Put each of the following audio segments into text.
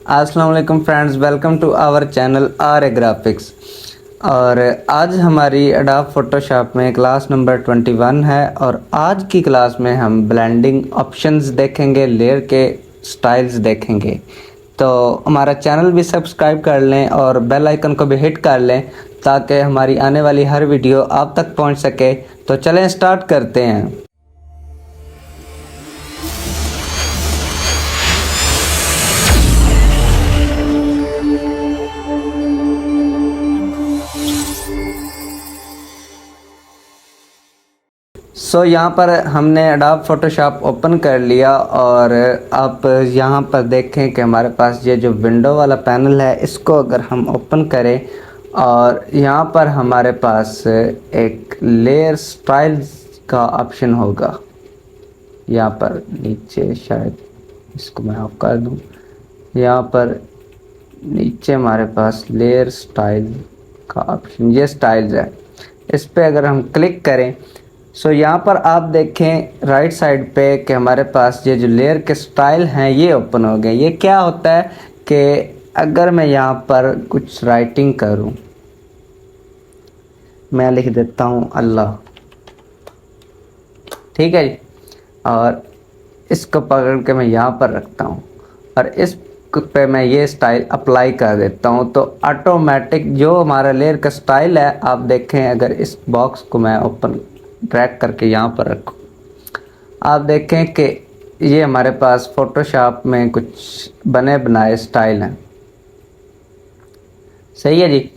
अस्सलाम वालेकुम friends, welcome to our channel R A graphics. और आज हमारी एडोब फोटोशॉप में क्लास नंबर 21 है और आज की क्लास में हम ब्लेंडिंग ऑप्शंस देखेंगे, लेयर के स्टाइल्स देखेंगे। तो हमारा चैनल भी सब्सक्राइब कर लें और बेल आइकन को भी हिट कर लें ताकि हमारी आने वाली हर वीडियो आप तक पहुंच सके। तो चलें स्टार्ट करते हैं। यहाँ पर हमने एडोब फोटोशॉप ओपन कर लिया और आप यहाँ पर देखें कि हमारे पास ये जो विंडो वाला पैनल है इसको अगर हम ओपन करें और यहाँ पर हमारे पास एक लेयर स्टाइल्स का ऑप्शन होगा। यहाँ पर नीचे शायद इसको मैं ऑफ कर दूँ। यहाँ पर नीचे हमारे पास लेयर स्टाइल का ऑप्शन, ये स्टाइल्स है, इस पर अगर हम क्लिक करें यहाँ पर आप देखें राइट साइड पे कि हमारे पास ये जो लेयर के स्टाइल हैं ये ओपन हो गए। ये क्या होता है कि अगर मैं यहाँ पर कुछ राइटिंग करूँ, मैं लिख देता हूँ अल्लाह, ठीक है जी, और इसको पकड़ के मैं यहाँ पर रखता हूँ और इस पे मैं ये स्टाइल अप्लाई कर देता हूँ तो ऑटोमेटिक जो हमारा लेयर का स्टाइल है, आप देखें अगर इस बॉक्स को मैं ओपन ड्रैग करके यहाँ पर रखो, आप देखें कि ये हमारे पास फोटोशॉप में कुछ बने बनाए स्टाइल हैं। सही है जी,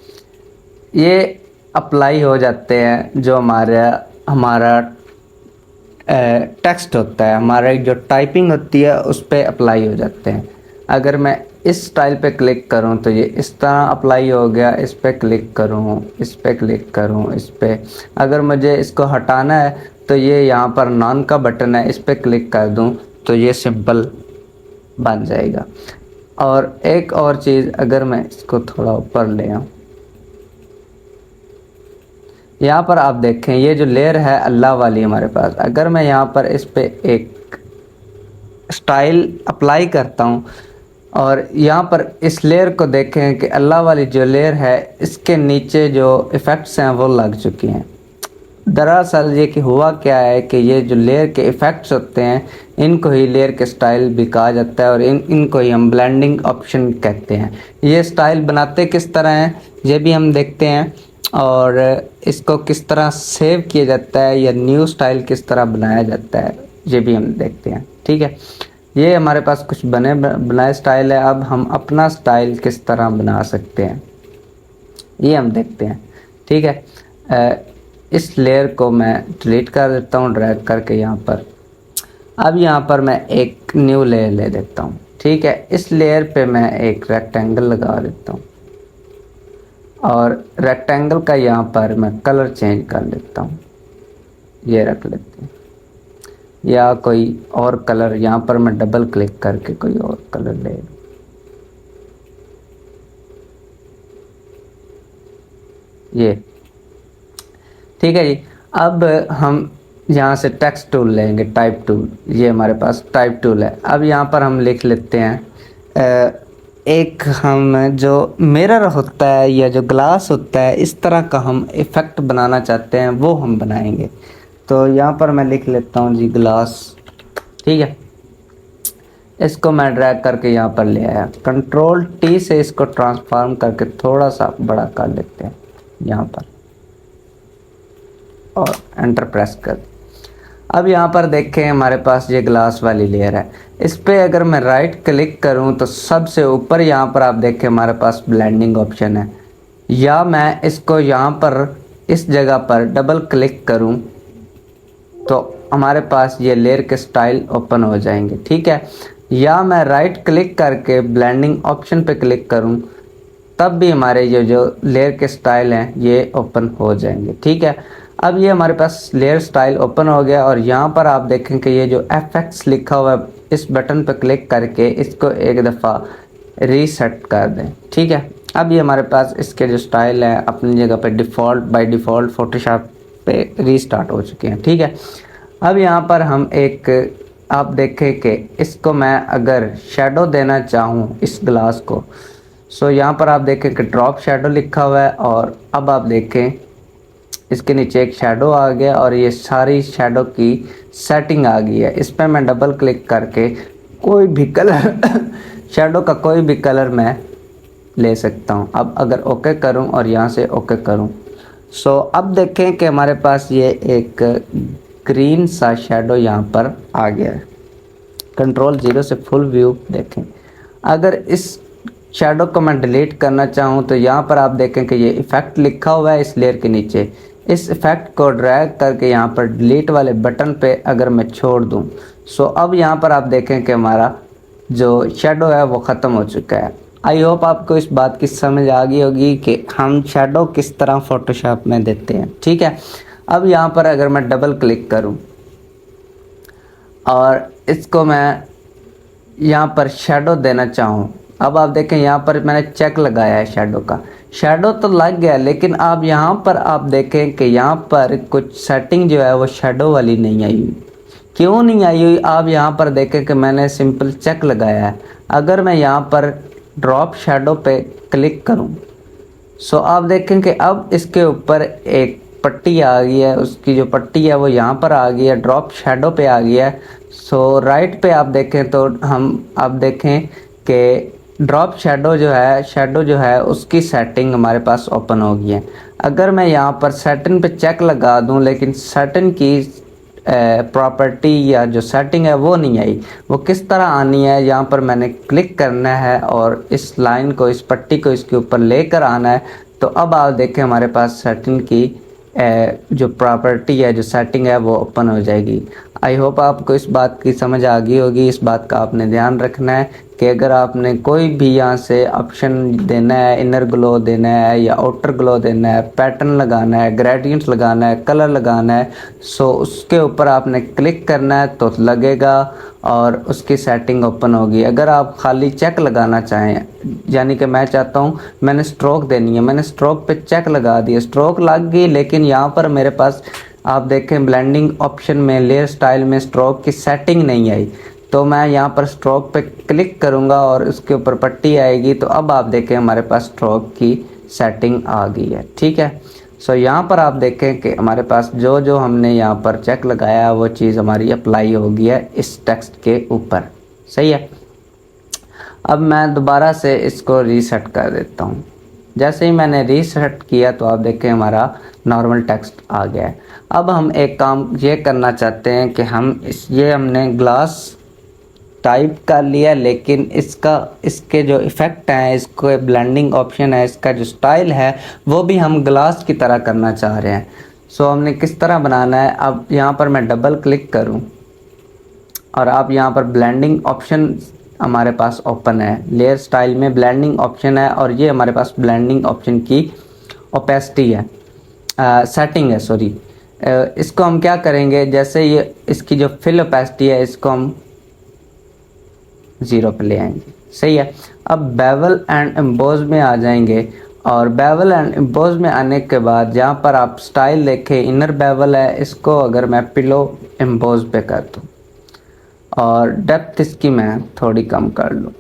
ये अप्लाई हो जाते हैं जो हमारा टेक्स्ट होता है, हमारा जो टाइपिंग होती है उस पर अप्लाई हो जाते हैं। अगर मैं इस स्टाइल पे क्लिक करूं तो ये इस तरह अप्लाई हो गया, इस पे क्लिक करूं, इस पे क्लिक करूं, इस पे अगर मुझे इसको हटाना है तो ये यहाँ पर नॉन का बटन है, इस पे क्लिक कर दूं तो ये सिंपल बन जाएगा। और एक और चीज़, अगर मैं इसको थोड़ा ऊपर ले आऊँ, यहाँ पर आप देखें ये जो लेयर है अल्लाह वाली हमारे पास, अगर मैं यहाँ पर इस पे एक स्टाइल अप्लाई करता हूँ और यहाँ पर इस लेयर को देखें कि अल्लाह वाली जो लेयर है इसके नीचे जो इफ़ेक्ट्स हैं वो लग चुकी हैं। दरअसल ये कि हुआ क्या है कि ये जो लेयर के इफ़ेक्ट्स होते हैं इनको ही लेयर के स्टाइल भी कहा जाता है और इनको ही हम ब्लेंडिंग ऑप्शन कहते हैं। ये स्टाइल बनाते किस तरह हैं ये भी हम देखते हैं और इसको किस तरह सेव किया जाता है या न्यू स्टाइल किस तरह बनाया जाता है ये भी हम देखते हैं। ठीक है, ये हमारे पास कुछ बनाए स्टाइल है। अब हम अपना स्टाइल किस तरह बना सकते हैं ये हम देखते हैं। ठीक है, इस लेयर को मैं डिलीट कर देता हूँ ड्रैग करके यहाँ पर। अब यहाँ पर मैं एक न्यू लेयर ले देता हूँ। ठीक है, इस लेयर पे मैं एक रेक्टेंगल लगा देता हूँ और रेक्टेंगल का यहाँ पर मैं कलर चेंज कर लेता हूँ, ये रख लेते हैं, या कोई और कलर यहाँ पर मैं डबल क्लिक करके कोई और कलर ले लूँ। ये ठीक है जी। अब हम यहाँ से टेक्स्ट टूल लेंगे, टाइप टूल, ये हमारे पास टाइप टूल है। अब यहाँ पर हम लिख लेते हैं एक हम जो मिरर होता है या जो ग्लास होता है इस तरह का हम इफ़ेक्ट बनाना चाहते हैं वो हम बनाएंगे। तो यहाँ पर मैं लिख लेता हूँ जी ग्लास। ठीक है, इसको मैं ड्रैग करके यहाँ पर ले आया, कंट्रोल टी से इसको ट्रांसफॉर्म करके थोड़ा सा बड़ा कर लेते हैं यहाँ पर और एंटर प्रेस कर। अब यहाँ पर देखें हमारे पास ये ग्लास वाली लेयर है, इस पर अगर मैं राइट क्लिक करूँ तो सबसे ऊपर यहाँ पर आप देखें हमारे पास ब्लेंडिंग ऑप्शन है, या मैं इसको यहाँ पर इस जगह पर डबल क्लिक करूँ तो हमारे पास ये लेयर के स्टाइल ओपन हो जाएंगे। ठीक है, या मैं राइट क्लिक करके ब्लेंडिंग ऑप्शन पे क्लिक करूं तब भी हमारे ये जो लेयर के स्टाइल हैं ये ओपन हो जाएंगे। ठीक है, अब ये हमारे पास लेयर स्टाइल ओपन हो गया और यहाँ पर आप देखें कि ये जो एफएक्स लिखा हुआ है इस बटन पर क्लिक करके इसको एक दफ़ा रीसेट कर दें। ठीक है, अब ये हमारे पास इसके जो स्टाइल है अपनी जगह पे डिफ़ॉल्ट बाय डिफ़ॉल्ट फोटोशॉप पे रीस्टार्ट हो चुके हैं। ठीक है, अब यहाँ पर हम एक आप देखें कि इसको मैं अगर शेडो देना चाहूँ इस ग्लास को, सो यहाँ पर आप देखें कि ड्रॉप शेडो लिखा हुआ है, और अब आप देखें इसके नीचे एक शेडो आ गया और ये सारी शेडो की सेटिंग आ गई है। इस पर मैं डबल क्लिक करके कोई भी कलर शेडो का कोई भी कलर मैं ले सकता हूँ। अब अगर ओके करूँ और यहाँ से ओके करूँ, सो अब देखें कि हमारे पास ये एक ग्रीन सा शेडो यहाँ पर आ गया है। कंट्रोल 0 से फुल व्यू देखें। अगर इस शेडो को मैं डिलीट करना चाहूँ तो यहाँ पर आप देखें कि ये इफ़ेक्ट लिखा हुआ है इस लेयर के नीचे। इस इफ़ेक्ट को ड्रैग करके यहाँ पर डिलीट वाले बटन पे अगर मैं छोड़ दूँ, सो अब यहाँ पर आप देखें कि हमारा जो शेडो है वो ख़त्म हो चुका है। आई होप आपको इस बात की समझ आ गई होगी कि हम शेडो किस तरह फ़ोटोशॉप में देते हैं। ठीक है, अब यहाँ पर अगर मैं डबल क्लिक करूँ और इसको मैं यहाँ पर शेडो देना चाहूँ, अब आप देखें यहाँ पर मैंने चेक लगाया है शेडो का। शेडो तो लग गया, लेकिन आप यहाँ पर आप देखें कि यहाँ पर कुछ सेटिंग जो है वो शेडो वाली नहीं आई हुई। क्यों नहीं आई हुई? आप यहाँ पर देखें कि मैंने सिंपल चेक लगाया है। अगर मैं यहाँ पर ड्रॉप शेडो पे क्लिक करूँ, सो आप देखें कि अब इसके ऊपर एक पट्टी आ गई है, उसकी जो पट्टी है वो यहाँ पर आ गई है, ड्रॉप शेडो पे आ गई है। सो राइट पे आप देखें तो आप देखें कि ड्रॉप शेडो जो है उसकी सेटिंग हमारे पास ओपन हो गई है। अगर मैं यहाँ पर सेटिंग पे चेक लगा दूँ, लेकिन सेटिंग की प्रॉपर्टी या जो सेटिंग है वो नहीं आई। वो किस तरह आनी है? यहाँ पर मैंने क्लिक करना है और इस लाइन को, इस पट्टी को इसके ऊपर लेकर आना है। तो अब आप देखें हमारे पास सेटिंग की जो प्रॉपर्टी है, जो सेटिंग है वो ओपन हो जाएगी। आई होप आपको इस बात की समझ आ गई होगी। इस बात का आपने ध्यान रखना है कि अगर आपने कोई भी यहाँ से ऑप्शन देना है, इनर ग्लो देना है या आउटर ग्लो देना है, पैटर्न लगाना है, ग्रेडियंट्स लगाना है, कलर लगाना है, सो उसके ऊपर आपने क्लिक करना है तो लगेगा और उसकी सेटिंग ओपन होगी। अगर आप खाली चेक लगाना चाहें, यानी कि मैं चाहता हूँ मैंने स्ट्रोक देनी है, मैंने स्ट्रोक पे चेक लगा दिया, स्ट्रोक लग गई, लेकिन यहाँ पर मेरे पास आप देखें ब्लेंडिंग ऑप्शन में लेयर स्टाइल में स्ट्रोक की सेटिंग नहीं आई। तो मैं यहाँ पर स्ट्रोक पे क्लिक करूँगा और उसके ऊपर पट्टी आएगी। तो अब आप देखें हमारे पास स्ट्रोक की सेटिंग आ गई है। ठीक है, सो यहाँ पर आप देखें कि हमारे पास जो जो हमने यहाँ पर चेक लगाया वो चीज़ हमारी अप्लाई हो गई है इस टेक्स्ट के ऊपर। सही है, अब मैं दोबारा से इसको रीसेट कर देता हूँ। जैसे ही मैंने रीसेट किया तो आप देखें हमारा नॉर्मल टेक्स्ट आ गया है। अब हम एक काम ये करना चाहते हैं कि ये हमने ग्लास टाइप कर लिया, लेकिन इसके जो इफ़ेक्ट हैं, इसको ब्लेंडिंग ऑप्शन है, इसका जो स्टाइल है वो भी हम ग्लास की तरह करना चाह रहे हैं। सो हमने किस तरह बनाना है? अब यहाँ पर मैं डबल क्लिक करूँ और आप यहाँ पर ब्लेंडिंग ऑप्शन हमारे पास ओपन है। लेयर स्टाइल में ब्लेंडिंग ऑप्शन है और ये हमारे पास ब्लेंडिंग ऑप्शन की ओपेसिटी है, सेटिंग है, सॉरी। इसको हम क्या करेंगे, जैसे ये इसकी जो फिल ओपेसिटी है इसको हम 0 पे ले आएंगे। सही है, अब बेवल एंड एम्बोज में आ जाएंगे और बेवल एंड एम्बोज में आने के बाद जहाँ पर आप स्टाइल देखें इनर बेवल है, इसको अगर मैं पिलो एम्बोज पे कर दूँ और डेप्थ इसकी मैं थोड़ी कम कर लूँ।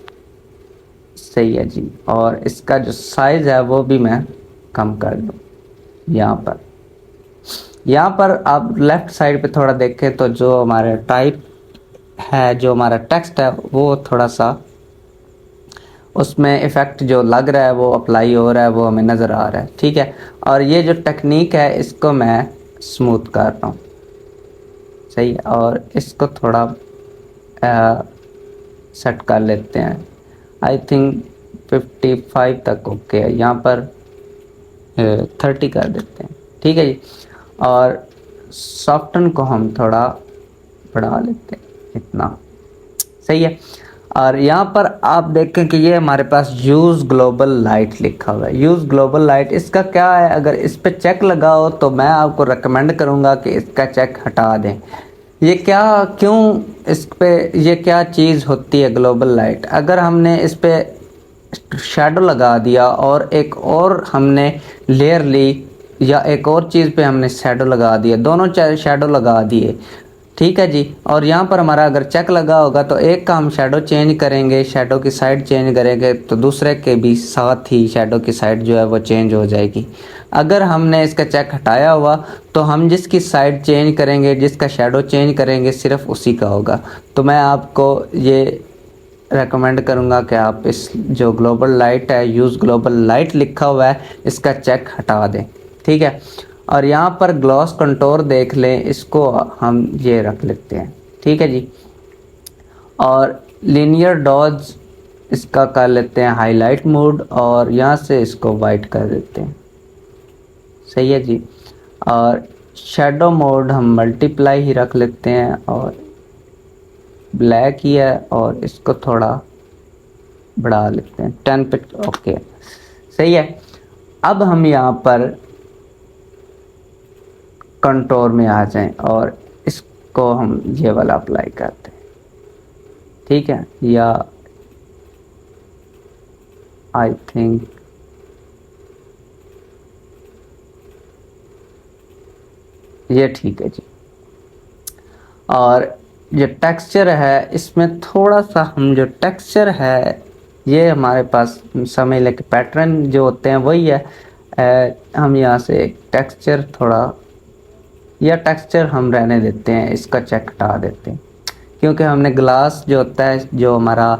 सही है जी, और इसका जो साइज़ है वो भी मैं कम कर लूँ। यहाँ पर आप लेफ़्ट साइड पे थोड़ा देखें तो जो हमारा टाइप है, जो हमारा टेक्स्ट है वो थोड़ा सा उसमें इफ़ेक्ट जो लग रहा है वो अप्लाई हो रहा है, वो हमें नज़र आ रहा है। ठीक है, और ये जो टेक्निक है इसको मैं स्मूथ कर रहा हूँ। सही है, और इसको थोड़ा सेट कर लेते हैं। आई थिंक 55 तक ओके है, यहाँ पर 30 कर देते हैं। ठीक है जी, और सॉफ्टन को हम थोड़ा बढ़ा लेते हैं इतना। सही है, और यहाँ पर आप देखें कि ये हमारे पास यूज़ ग्लोबल लाइट लिखा हुआ है। यूज़ ग्लोबल लाइट, इसका क्या है? अगर इस पे चेक लगाओ तो मैं आपको रेकमेंड करूँगा कि इसका चेक हटा दें। ये क्या, क्यों इस पे, ये क्या चीज़ होती है ग्लोबल लाइट? अगर हमने इस पे शेडो लगा दिया और एक और हमने लेयर ली या एक और चीज़ पे हमने शेडो लगा दिया, दोनों शेडो लगा दिए, ठीक है जी। और यहाँ पर हमारा अगर चेक लगा होगा तो एक का हम शेडो चेंज करेंगे, शेडो की साइड चेंज करेंगे तो दूसरे के भी साथ ही शेडो की साइड जो है वो चेंज हो जाएगी। अगर हमने इसका चेक हटाया हुआ तो हम जिसकी साइड चेंज करेंगे, जिसका शेडो चेंज करेंगे, सिर्फ उसी का होगा। तो मैं आपको ये रेकमेंड करूँगा कि आप इस जो ग्लोबल लाइट है, यूज़ ग्लोबल लाइट लिखा हुआ है, इसका चेक हटा दें। ठीक है। और यहाँ पर ग्लॉस कंटोर देख लें, इसको हम ये रख लेते हैं। ठीक है जी। और लीनियर डॉज इसका कर लेते हैं हाईलाइट मोड और यहाँ से इसको वाइट कर देते हैं। सही है जी। और शेडो मोड हम मल्टीप्लाई ही रख लेते हैं और ब्लैक ही है और इसको थोड़ा बढ़ा लेते हैं 10 पे। ओके सही है। अब हम यहाँ पर कंटोर में आ जाएं और इसको हम ये वाला अप्लाई करते हैं। ठीक है। या आई थिंक ये ठीक है जी। और जो टेक्सचर है इसमें थोड़ा सा हम जो टेक्सचर है ये हमारे पास समझ लें कि पैटर्न जो होते हैं वही है। हम यहाँ से टेक्सचर थोड़ा, या टेक्सचर हम रहने देते हैं, इसका चेक हटा देते हैं क्योंकि हमने ग्लास जो होता है, जो हमारा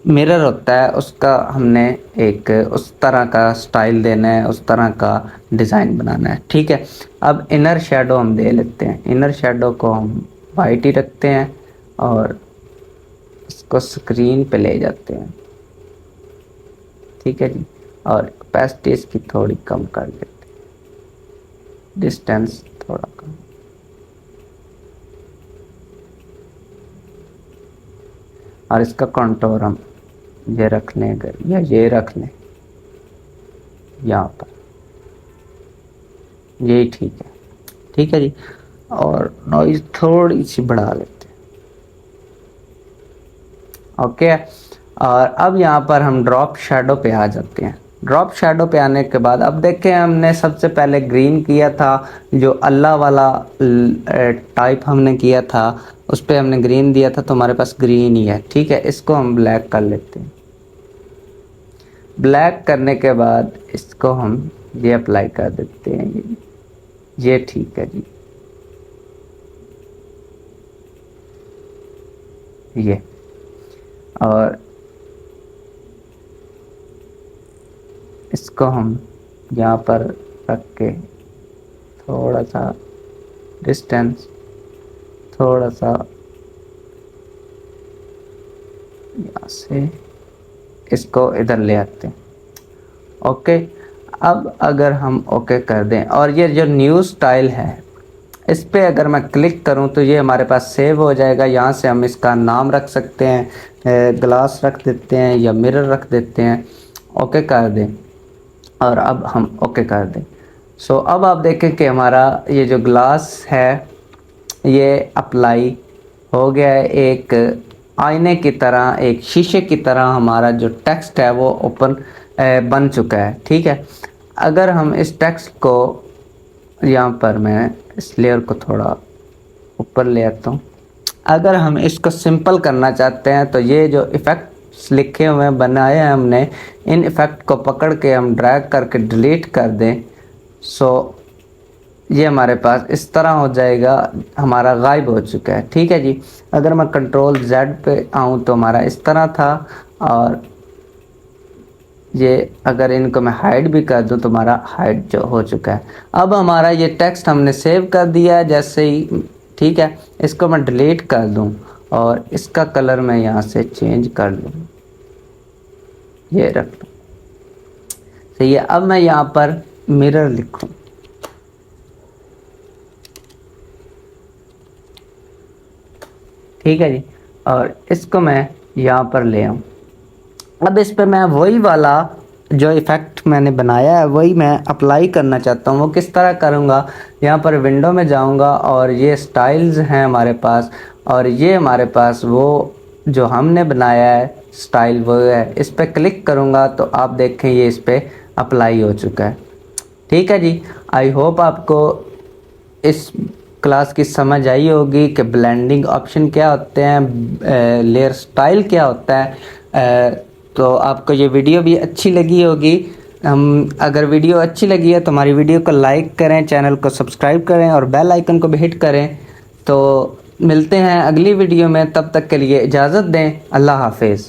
मिरर होता है, उसका हमने एक उस तरह का स्टाइल देना है, उस तरह का डिज़ाइन बनाना है। ठीक है। अब इनर शेडो हम दे लेते हैं। इनर शेडो को हम वाइट ही रखते हैं और इसको स्क्रीन पे ले जाते हैं। ठीक है जी। और कैपेसिटी इसकी थोड़ी कम कर देते हैं, डिस्टेंस थोड़ा कम। और इसका कंटूर हम ये रख लें, अगर या ये रख लें यहाँ पर, यही ठीक है। ठीक है जी। और नॉइज थोड़ी सी बढ़ा लेते हैं। ओके। और अब यहाँ पर हम ड्रॉप शेडो पे आ जाते हैं। ड्रॉप शेडो पे आने के बाद अब देखें, हमने सबसे पहले ग्रीन किया था, जो अल्लाह वाला टाइप हमने किया था, उस पर हमने ग्रीन दिया था, तो हमारे पास ग्रीन ही है। ठीक है। इसको हम ब्लैक कर लेते हैं। ब्लैक करने के बाद इसको हम ये अप्लाई कर देते हैं। ये ठीक है जी। ये और इसको हम यहाँ पर रख के थोड़ा सा डिस्टेंस, थोड़ा सा यहाँ से इसको इधर ले आते हैं। ओके। अब अगर हम ओके कर दें और ये जो न्यू स्टाइल है इस पे अगर मैं क्लिक करूं तो ये हमारे पास सेव हो जाएगा। यहाँ से हम इसका नाम रख सकते हैं, ग्लास रख देते हैं या मिरर रख देते हैं। ओके कर दें और अब हम ओके कर दें। सो अब आप देखें कि हमारा ये जो ग्लास है ये अप्लाई हो गया है। एक आईने की तरह, एक शीशे की तरह हमारा जो टेक्स्ट है वो ओपन बन चुका है। ठीक है। अगर हम इस टेक्स्ट को यहाँ पर, मैं इस लेयर को थोड़ा ऊपर ले आता हूँ। अगर हम इसको सिंपल करना चाहते हैं तो ये जो इफ़ेक्ट्स लिखे हुए हैं, बनाए हैं हमने, इन इफ़ेक्ट को पकड़ के हम ड्रैग करके डिलीट कर दें। सो ये हमारे पास इस तरह हो जाएगा, हमारा गायब हो चुका है। ठीक है जी। अगर मैं कंट्रोल Z पे आऊँ तो हमारा इस तरह था। और ये अगर इनको मैं हाइड भी कर दूं तो हमारा हाइड जो हो चुका है। अब हमारा ये टेक्स्ट हमने सेव कर दिया है जैसे ही। ठीक है। इसको मैं डिलीट कर दूं और इसका कलर मैं यहाँ से चेंज कर लूँ, ये रख लूँ। सही है। अब मैं यहाँ पर मिरर लिखूँ। ठीक है जी। और इसको मैं यहाँ पर ले आऊँ। अब इस पे मैं वही वाला जो इफ़ेक्ट मैंने बनाया है वही मैं अप्लाई करना चाहता हूँ। वो किस तरह करूँगा, यहाँ पर विंडो में जाऊँगा और ये स्टाइल्स हैं हमारे पास, और ये हमारे पास वो जो हमने बनाया है स्टाइल वो है। इस पर क्लिक करूँगा तो आप देखें ये इस पर अप्लाई हो चुका है। ठीक है जी। आई होप आपको इस क्लास की समझ आई होगी कि ब्लेंडिंग ऑप्शन क्या होते हैं, लेयर स्टाइल क्या होता है। तो आपको ये वीडियो भी अच्छी लगी होगी। अगर वीडियो अच्छी लगी है तो हमारी वीडियो को लाइक करें, चैनल को सब्सक्राइब करें और बेल आइकन को भी हिट करें। तो मिलते हैं अगली वीडियो में, तब तक के लिए इजाज़त दें। अल्लाह हाफिज़।